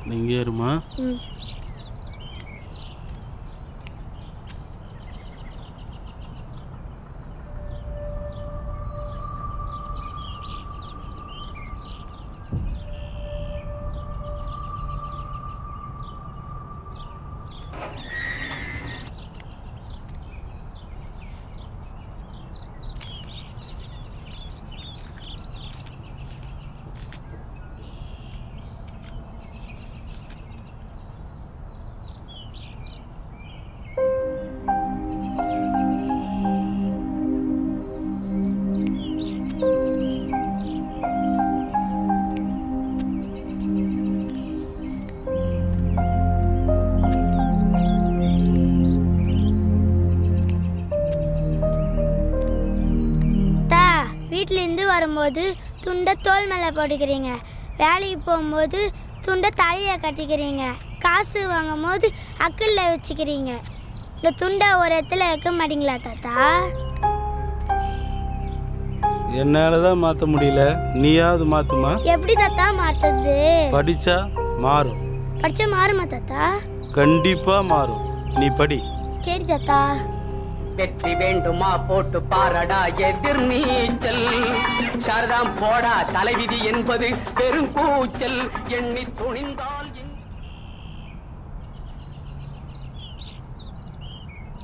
நீங்க ஏறுமா? வீட்டிலேருந்து வரும்போது துண்டை தோல் மேலே போட்டுக்கிறீங்க, வேலைக்கு போகும்போது துண்டை தலையை கட்டிக்கிறீங்க, காசு வாங்கும் போது அக்கல்ல வச்சுக்கிறீங்க. இந்த துண்டை ஒரு இடத்துல வைக்க மாட்டீங்களா தாத்தா? என்னால தான் மாற்ற முடியல, நீயாவது மாற்றுமா? எப்படி தாத்தா மாற்றுறது? படித்தா மாறும். படித்தா மாறுமா தாத்தா? கண்டிப்பாக மாறும், நீ படி. சரி தாத்தா. வெற்றி வேண்டுமா போட்டு பாரடா எதிர் நீச்சல், சாரதாம் போடா தலைவிதி என்பது பெரும் கூச்சல், எண்ணி துணிந்தால்